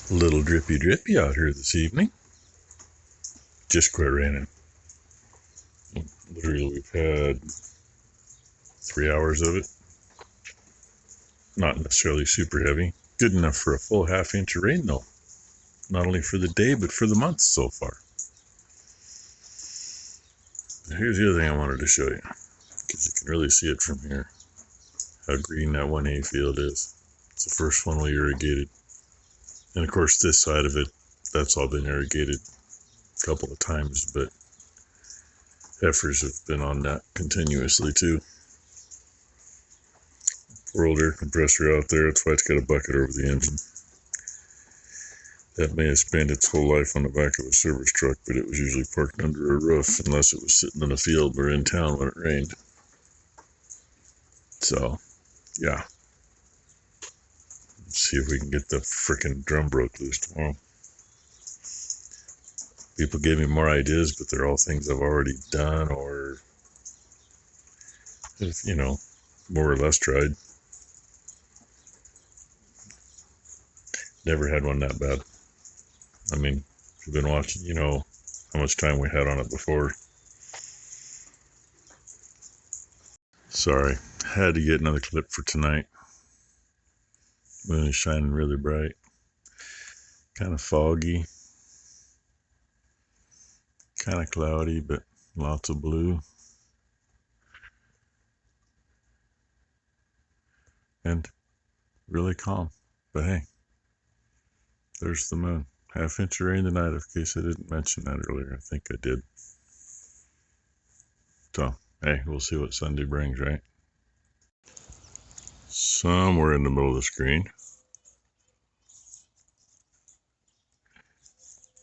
A little drippy drippy out here this evening. Just quit raining. Literally, we've had 3 hours of it. Not necessarily super heavy. Good enough for a full half-inch of rain, though. Not only for the day, but for the month so far. Here's the other thing I wanted to show you, because you can really see it from here, how green that 1A field is. It's the first one we irrigated. And of course, this side of it, that's all been irrigated a couple of times, but heifers have been on that continuously too. Poor old air compressor out there, that's why it's got a bucket over the engine. That may have spent its whole life on the back of a service truck, but it was usually parked under a roof unless it was sitting in a field or in town when it rained. So, yeah. Let's see if we can get the frickin' drum broke loose tomorrow. People gave me more ideas, but they're all things I've already done or, more or less tried. Never had one that bad. I mean, if you've been watching, you know how much time we had on it before. Sorry, had to get another clip for tonight. Moon is shining really bright. Kind of foggy. Kind of cloudy, but lots of blue. And really calm. But hey, there's the moon. Half-inch of rain tonight, in case I didn't mention that earlier. I think I did. So, hey, we'll see what Sunday brings, right? Somewhere in the middle of the screen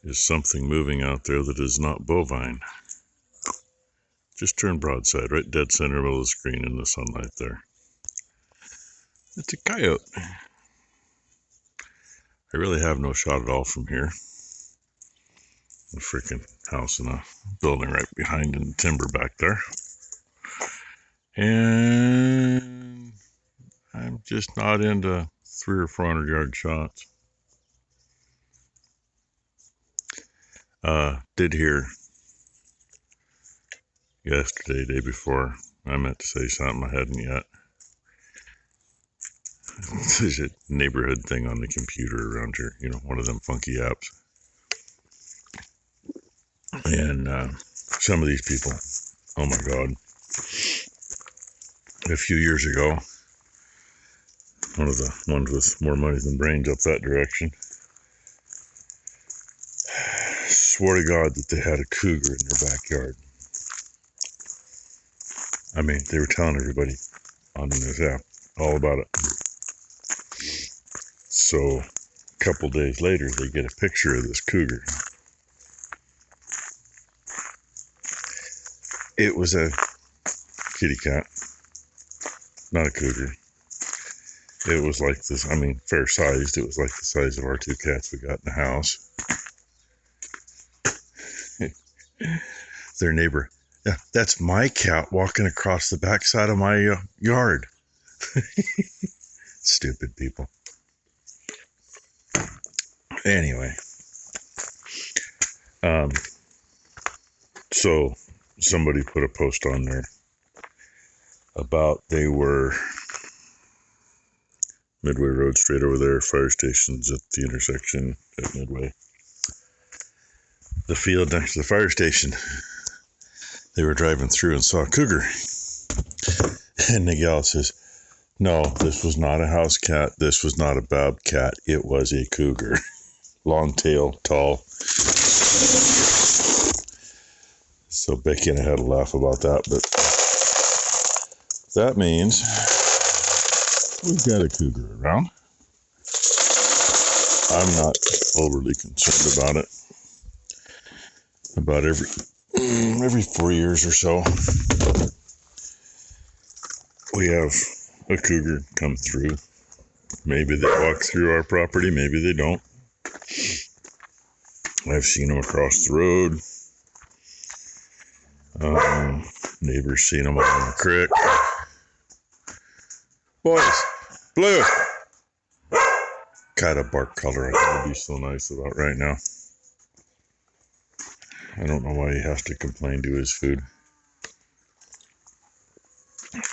is something moving out there that is not bovine. Just turn broadside, right dead center middle of the screen in the sunlight there. It's a coyote. I really have no shot at all from here. A freaking house and a building right behind in the timber back there. And I'm just not into 300 or 400 yard shots. Did hear yesterday, day before, I meant to say something I hadn't yet. There's a neighborhood thing on the computer around here, one of them funky apps. And some of these people, oh my God. A few years ago, one of the ones with more money than brains up that direction, swore to God that they had a cougar in their backyard. I mean, they were telling everybody on this app all about it. So, a couple days later, they get a picture of this cougar. It was a kitty cat, not a cougar. It was like this, fair sized. It was like the size of our two cats we got in the house. Their neighbor, yeah, that's my cat walking across the backside of my yard. Stupid people. Anyway, so somebody put a post on there about they were Midway Road straight over there, fire stations at the intersection at Midway. The field next to the fire station, they were driving through and saw a cougar. And the gal says, no, this was not a house cat. This was not a bobcat. It was a cougar. Long tail, tall. So Becky and I had a laugh about that, but that means we've got a cougar around. I'm not overly concerned about it. About every 4 years or so, we have a cougar come through. Maybe they walk through our property, maybe they don't. I've seen them across the road. Neighbors seen them on the creek. Boys, Blue, kind of bark color I would be so nice about right now. I don't know why he has to complain to his food.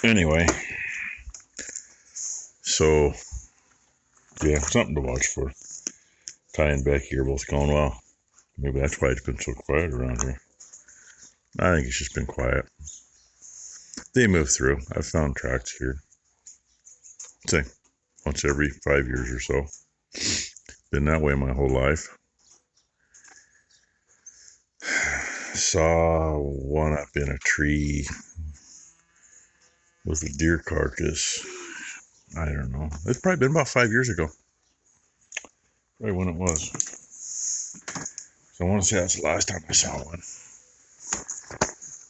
Anyway, so yeah, something to watch for. Ty and Becky are both going, well, maybe that's why it's been so quiet around here. I think it's just been quiet. They move through. I've found tracks here. Say, once every 5 years or so. Been that way my whole life. Saw one up in a tree with a deer carcass. I don't know. It's probably been about 5 years ago. Probably when it was. So I want to say that's the last time I saw one.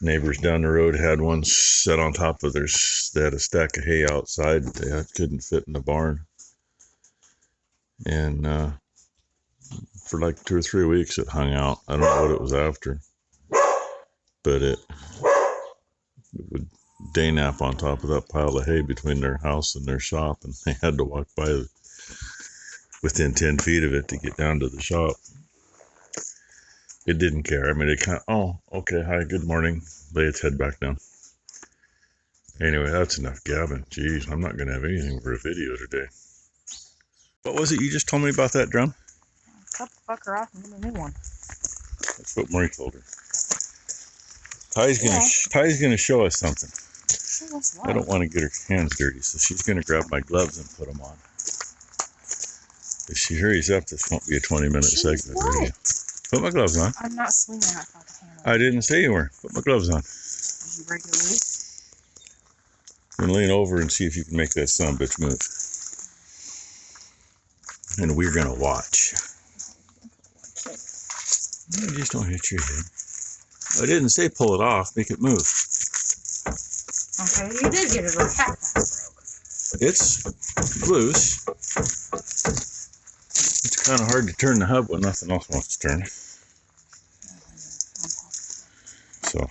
Neighbors down the road had one set on top of they had a stack of hay outside that they couldn't fit in the barn. And for like 2 or 3 weeks it hung out. I don't know what it was after. But it would day nap on top of that pile of hay between their house and their shop, and they had to walk by within 10 feet of it to get down to the shop. It didn't care. I mean, it kind of, oh, okay, hi, good morning. Lay its head back down. Anyway, that's enough gabbing. Jeez, I'm not going to have anything for a video today. What was it you just told me about that drum? Cut the fucker off and give me a new one. That's what Marie told her. Ty's gonna show us something. Show us what? I don't want to get her hands dirty, so she's gonna grab my gloves and put them on. If she hurries up, this won't be a 20-minute segment. What? Put my gloves on. I'm not swinging that fucking hand. I didn't say you were. Put my gloves on. Are you regularly? And lean over and see if you can make that son of a bitch move. And we're gonna watch. No, just don't hit your head. I didn't say pull it off, make it move. Okay, you did get it on half that broke. It's loose. It's kind of hard to turn the hub when nothing else wants to turn. So,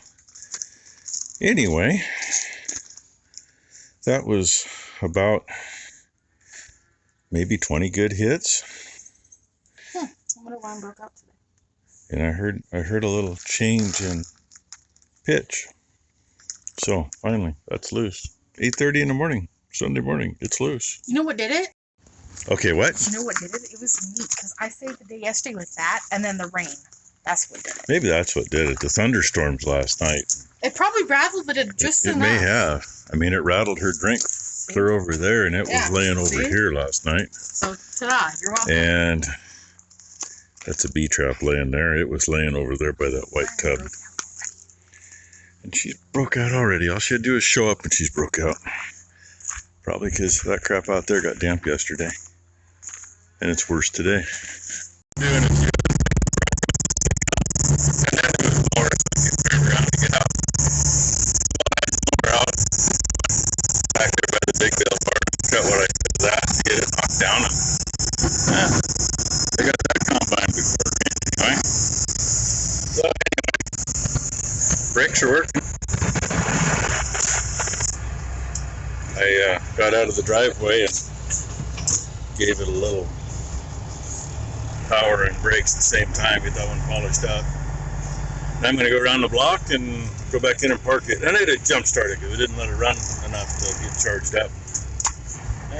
anyway, that was about maybe 20 good hits. I wonder why I broke out today. And I heard a little change in pitch. So finally, that's loose. 8:30 in the morning, Sunday morning, it's loose. You know what did it? Okay, what? You know what did it? It was me, because I saved the day yesterday with that, and then the rain. That's what did it. Maybe that's what did it. The thunderstorms last night. It probably rattled it just enough. It may have. I mean, it rattled her drink clear over there, and it was laying over here last night. So, ta-da, you're welcome. And that's a bee trap laying there. It was laying over there by that white tub. And she broke out already. All she had to do is show up and she's broke out. Probably because that crap out there got damp yesterday. And it's worse today. Doing it. And then it was lower so I could turn around and get out. Out. Back there by the big bill part. Got what I said to that to get it knocked down. And, they got that combine before anyway. So anyway, brakes are working. I got out of the driveway and gave it a little power and brakes at the same time, get that one polished up. And I'm going to go around the block and go back in and park it. And I had to jump start it because it didn't let it run enough to get charged up.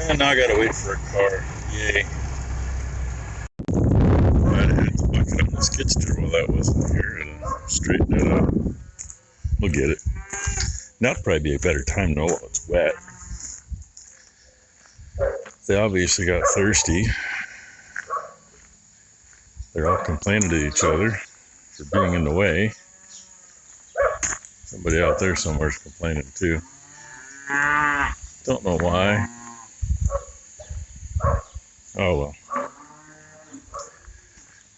And now I got to wait for a car. Yay. Bucket up the skid steer while that wasn't here and straighten it up. We'll get it. Now'd probably be a better time to know while it's wet. They obviously got thirsty. They're all complaining to each other for being in the way. Somebody out there somewhere's complaining too. Don't know why. Oh well.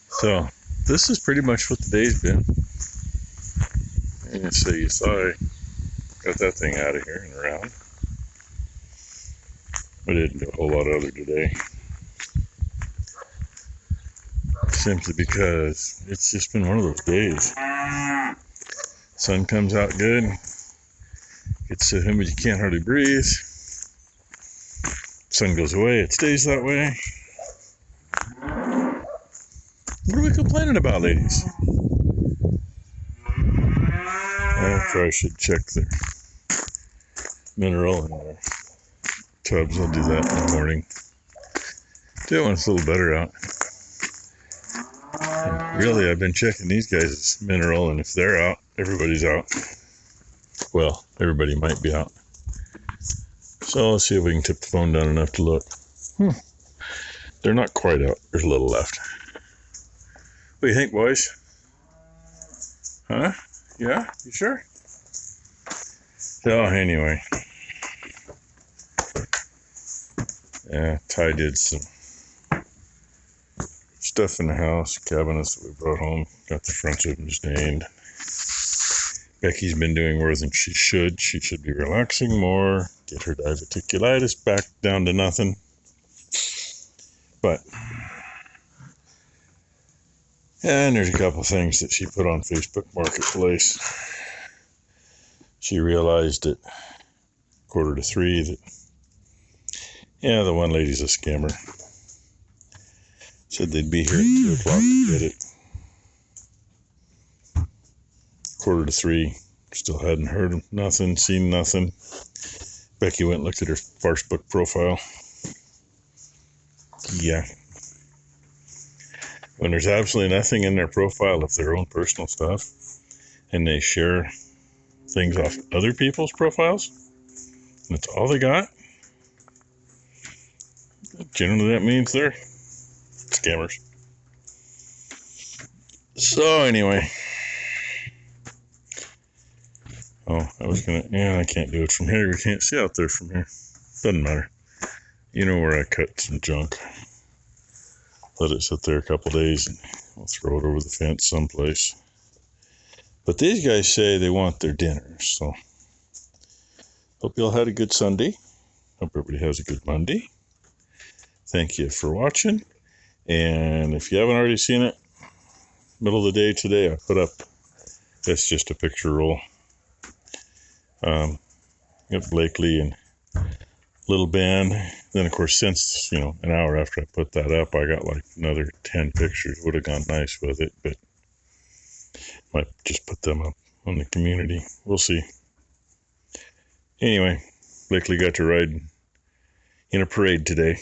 So, this is pretty much what the day's been. And so you saw I got that thing out of here and around. I didn't do a whole lot other today. Simply because it's just been one of those days. Sun comes out good. It's so humid you can't hardly breathe. Sun goes away, it stays that way. What are we complaining about, ladies? I probably should check the mineral in their tubs. I'll do that in the morning. Do it when it's a little better out. And really, I've been checking these guys' mineral, and if they're out, everybody's out. Well, everybody might be out. So let's see if we can tip the phone down enough to look. They're not quite out. There's a little left. What do you think, boys? Huh? Yeah? You sure? So anyway. Yeah, Ty did some stuff in the house, cabinets that we brought home. Got the fronts of them stained. Becky's been doing more than she should. She should be relaxing more. Get her diverticulitis back down to nothing. But, and there's a couple things that she put on Facebook Marketplace. She realized at 2:45 that, yeah, the one lady's a scammer. Said they'd be here at 2 o'clock to get it. 2:45, still hadn't heard nothing, seen nothing. Becky went and looked at her Facebook profile. Yeah. When there's absolutely nothing in their profile of their own personal stuff, and they share things off other people's profiles, and that's all they got, generally that means they're scammers. So anyway, I can't do it from here. We can't see out there from here. Doesn't matter. You know where I cut some junk. Let it sit there a couple days and I'll throw it over the fence someplace. But these guys say they want their dinner, so hope you all had a good Sunday. Hope everybody has a good Monday. Thank you for watching. And if you haven't already seen it, middle of the day today, I put up, that's just a picture roll. Got Blakely and little band. Then, of course, since, an hour after I put that up, I got like another 10 pictures. Would have gone nice with it, but might just put them up on the community. We'll see. Anyway, Blakely got to ride in a parade today.